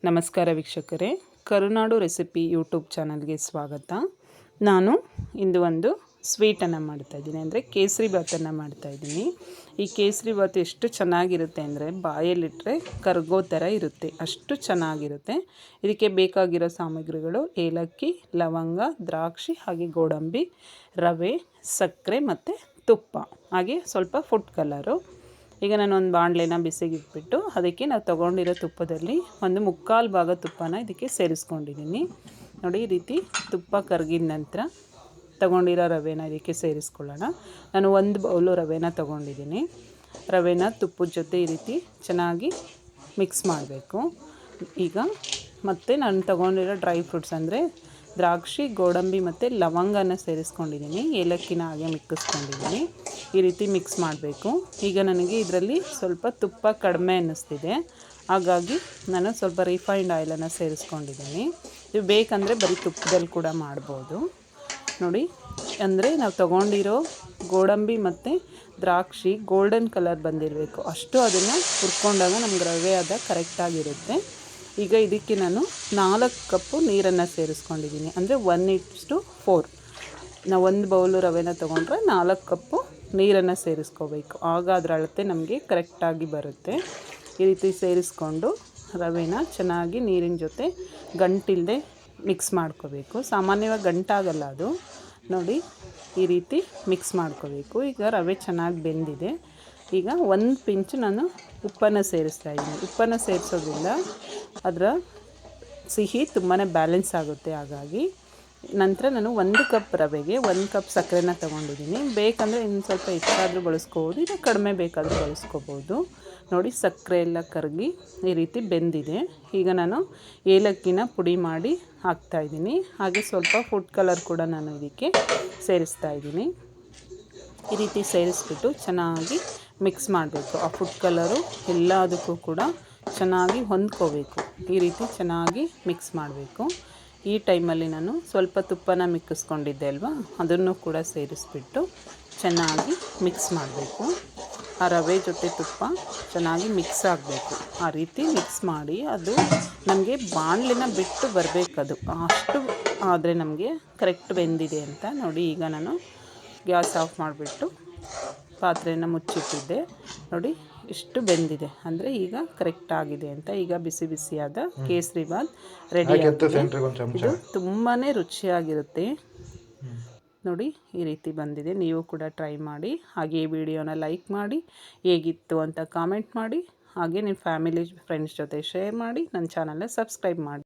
ನಮಸ್ಕಾರ ವೀಕ್ಷಕರೇ, ಕರುನಾಡು recipe YouTube ಚಾನಲ್ಗೆ ಸ್ವಾಗತ. ನಾನು ಇಂದು ಒಂದು ಸ್ವೀಟನ್ನು ಮಾಡ್ತಾಯಿದ್ದೀನಿ, ಅಂದರೆ ಕೇಸರಿ ಬಾತನ್ನು ಮಾಡ್ತಾಯಿದ್ದೀನಿ. ಈ ಕೇಸರಿ ಬಾತ್ ಎಷ್ಟು ಚೆನ್ನಾಗಿರುತ್ತೆ ಅಂದರೆ ಬಾಯಲ್ಲಿಟ್ಟರೆ ಕರಗೋ ಥರ ಇರುತ್ತೆ, ಅಷ್ಟು ಚೆನ್ನಾಗಿರುತ್ತೆ. ಇದಕ್ಕೆ ಬೇಕಾಗಿರೋ ಸಾಮಗ್ರಿಗಳು ಏಲಕ್ಕಿ, ಲವಂಗ, ದ್ರಾಕ್ಷಿ, ಹಾಗೆ ಗೋಡಂಬಿ, ರವೆ, ಸಕ್ಕರೆ ಮತ್ತು ತುಪ್ಪ, ಹಾಗೆ ಸ್ವಲ್ಪ ಫುಡ್ ಕಲರು. ಈಗ ನಾನು ಒಂದು ಬಾಣಲೆನ ಬಿಸಿಗೆ ಇಟ್ಬಿಟ್ಟು ಅದಕ್ಕೆ ನಾವು ತೊಗೊಂಡಿರೋ ತುಪ್ಪದಲ್ಲಿ ಒಂದು 3/4 ಭಾಗ ತುಪ್ಪನ ಇದಕ್ಕೆ ಸೇರಿಸ್ಕೊಂಡಿದ್ದೀನಿ. ನೋಡಿ, ಈ ರೀತಿ ತುಪ್ಪ ಕರಗಿದ ನಂತರ ತೊಗೊಂಡಿರೋ ರವೆನ ಇದಕ್ಕೆ ಸೇರಿಸ್ಕೊಳ್ಳೋಣ. ನಾನು 1 ಬೌಲು ರವೆನ ತೊಗೊಂಡಿದ್ದೀನಿ. ರವೆನ ತುಪ್ಪದ ಜೊತೆ ಈ ರೀತಿ ಚೆನ್ನಾಗಿ ಮಿಕ್ಸ್ ಮಾಡಬೇಕು. ಈಗ ಮತ್ತು ನಾನು ತೊಗೊಂಡಿರೋ ಡ್ರೈ ಫ್ರೂಟ್ಸ್ ಅಂದರೆ ದ್ರಾಕ್ಷಿ, ಗೋಡಂಬಿ ಮತ್ತು ಲವಂಗನ ಸೇರಿಸ್ಕೊಂಡಿದ್ದೀನಿ. ಏಲಕ್ಕಿನ ಹಾಗೆ ಮಿಕ್ಕಿಸ್ಕೊಂಡಿದ್ದೀನಿ. ಈ ರೀತಿ ಮಿಕ್ಸ್ ಮಾಡಬೇಕು. ಈಗ ನನಗೆ ಇದರಲ್ಲಿ ಸ್ವಲ್ಪ ತುಪ್ಪ ಕಡಿಮೆ ಅನ್ನಿಸ್ತಿದೆ, ಹಾಗಾಗಿ ನಾನು ಸ್ವಲ್ಪ ರಿಫೈನ್ಡ್ ಆಯಿಲನ್ನು ಸೇರಿಸ್ಕೊಂಡಿದ್ದೀನಿ. ಇದು ಬೇಕಂದರೆ ಬರೀ ತುಪ್ಪದಲ್ಲಿ ಕೂಡ ಮಾಡ್ಬೋದು. ನೋಡಿ, ಅಂದರೆ ನಾವು ತೊಗೊಂಡಿರೋ ಗೋಡಂಬಿ ಮತ್ತು ದ್ರಾಕ್ಷಿ ಗೋಲ್ಡನ್ ಕಲರ್ ಬಂದಿರಬೇಕು, ಅಷ್ಟು ಅದನ್ನು ಹುರ್ಕೊಂಡಾಗ ನಮ್ಗೆ ರವೆ ಅದ ಕರೆಕ್ಟಾಗಿರುತ್ತೆ. ಈಗ ಇದಕ್ಕೆ ನಾನು 4 ಕಪ್ಪು ನೀರನ್ನು ಸೇರಿಸ್ಕೊಂಡಿದ್ದೀನಿ, ಅಂದರೆ 1:4. ನಾವು 1 ಬೌಲು ರವೆನ ತೊಗೊಂಡ್ರೆ 4 ಕಪ್ಪು ನೀರನ್ನು ಸೇರಿಸ್ಕೋಬೇಕು, ಆಗ ಅದರ ಅಳತೆ ನಮಗೆ ಕರೆಕ್ಟಾಗಿ ಬರುತ್ತೆ. ಈ ರೀತಿ ಸೇರಿಸ್ಕೊಂಡು ರವೆನ ಚೆನ್ನಾಗಿ ನೀರಿನ ಜೊತೆ ಗಂಟಿಲ್ಲದೆ ಮಿಕ್ಸ್ ಮಾಡ್ಕೋಬೇಕು. ಸಾಮಾನ್ಯವಾಗಿ ಗಂಟಾಗಲ್ಲ ಅದು. ನೋಡಿ, ಈ ರೀತಿ ಮಿಕ್ಸ್ ಮಾಡ್ಕೋಬೇಕು. ಈಗ ರವೆ ಚೆನ್ನಾಗಿ ಬೆಂದಿದೆ. ಈಗ 1 ಪಿಂಚ್ ನಾನು ಉಪ್ಪನ್ನು ಸೇರಿಸ್ತಾಯಿದ್ದೀನಿ. ಉಪ್ಪನ್ನು ಸೇರಿಸೋದ್ರಿಂದ ಅದರ ಸಿಹಿ ತುಂಬಾ ಬ್ಯಾಲೆನ್ಸ್ ಆಗುತ್ತೆ. ಹಾಗಾಗಿ ನಂತರ ನಾನು 1 ಕಪ್ ರವೆಗೆ 1 ಕಪ್ ಸಕ್ಕರೆನ ತೊಗೊಂಡಿದ್ದೀನಿ. ಬೇಕಂದರೆ ಇನ್ನು ಸ್ವಲ್ಪ ಹೆಚ್ಚಾದರೂ ಬಳಸ್ಕೋಬೋದು, ಇಲ್ಲ ಕಡಿಮೆ ಬೇಕಾದರೂ ಬಳಸ್ಕೋಬೋದು. ನೋಡಿ, ಸಕ್ಕರೆ ಎಲ್ಲ ಕರಗಿ ಈ ರೀತಿ ಬೆಂದಿದೆ. ಈಗ ನಾನು ಏಲಕ್ಕಿನ ಪುಡಿ ಮಾಡಿ ಹಾಕ್ತಾಯಿದ್ದೀನಿ. ಹಾಗೆ ಸ್ವಲ್ಪ ಫುಡ್ ಕಲರ್ ಕೂಡ ನಾನು ಇದಕ್ಕೆ ಸೇರಿಸ್ತಾಯಿದ್ದೀನಿ. ಈ ರೀತಿ ಸೇರಿಸ್ಬಿಟ್ಟು ಚೆನ್ನಾಗಿ ಮಿಕ್ಸ್ ಮಾಡಬೇಕು. ಆ ಫುಡ್ ಕಲರು ಎಲ್ಲದಕ್ಕೂ ಕೂಡ ಚೆನ್ನಾಗಿ ಹೊಂದ್ಕೋಬೇಕು. ಈ ರೀತಿ ಚೆನ್ನಾಗಿ ಮಿಕ್ಸ್ ಮಾಡಬೇಕು. ಈ ಟೈಮಲ್ಲಿ ನಾನು ಸ್ವಲ್ಪ ತುಪ್ಪನ ಮಿಕ್ಕಿಸ್ಕೊಂಡಿದ್ದೆ ಅಲ್ವಾ, ಅದನ್ನು ಕೂಡ ಸೇರಿಸ್ಬಿಟ್ಟು ಚೆನ್ನಾಗಿ ಮಿಕ್ಸ್ ಮಾಡಬೇಕು. ಆ ರವೆ ಜೊತೆ ತುಪ್ಪ ಚೆನ್ನಾಗಿ ಮಿಕ್ಸ್ ಆಗಬೇಕು. ಆ ರೀತಿ ಮಿಕ್ಸ್ ಮಾಡಿ ಅದು ನಮಗೆ ಬಾಣಲೆನ ಬಿಟ್ಟು ಬರಬೇಕದು, ಅಷ್ಟು ಆದರೆ ನಮಗೆ ಕರೆಕ್ಟ್ ಬೆಂದಿದೆ ಅಂತ. ನೋಡಿ, ಈಗ ನಾನು ಗ್ಯಾಸ್ ಆಫ್ ಮಾಡಿಬಿಟ್ಟು ಪಾತ್ರೆಯನ್ನು ಮುಚ್ಚಿಟ್ಟಿದ್ದೆ. ನೋಡಿ, ಎಷ್ಟು ಬೆಂದಿದೆ, ಅಂದರೆ ಈಗ ಕರೆಕ್ಟ್ ಆಗಿದೆ ಅಂತ. ಈಗ ಬಿಸಿ ಬಿಸಿಯಾದ ಕೇಸರಿ ಬಾತ್ ರೆಡಿ ಆಗಿದೆ. ಇದು ತುಂಬಾ ರುಚಿಯಾಗಿರುತ್ತೆ. ನೋಡಿ, ಈ ರೀತಿ ಬಂದಿದೆ. ನೀವು ಕೂಡ ಟ್ರೈ ಮಾಡಿ. ಹಾಗೆ ಈ ವಿಡಿಯೋನ ಲೈಕ್ ಮಾಡಿ, ಹೇಗಿತ್ತು ಅಂತ ಕಾಮೆಂಟ್ ಮಾಡಿ. ಹಾಗೆ ನಿಮ್ಮ ಫ್ಯಾಮಿಲಿ ಫ್ರೆಂಡ್ಸ್ ಜೊತೆ ಶೇರ್ ಮಾಡಿ. ನನ್ನ ಚಾನಲ್ನ ಸಬ್ಸ್ಕ್ರೈಬ್ ಮಾಡಿ.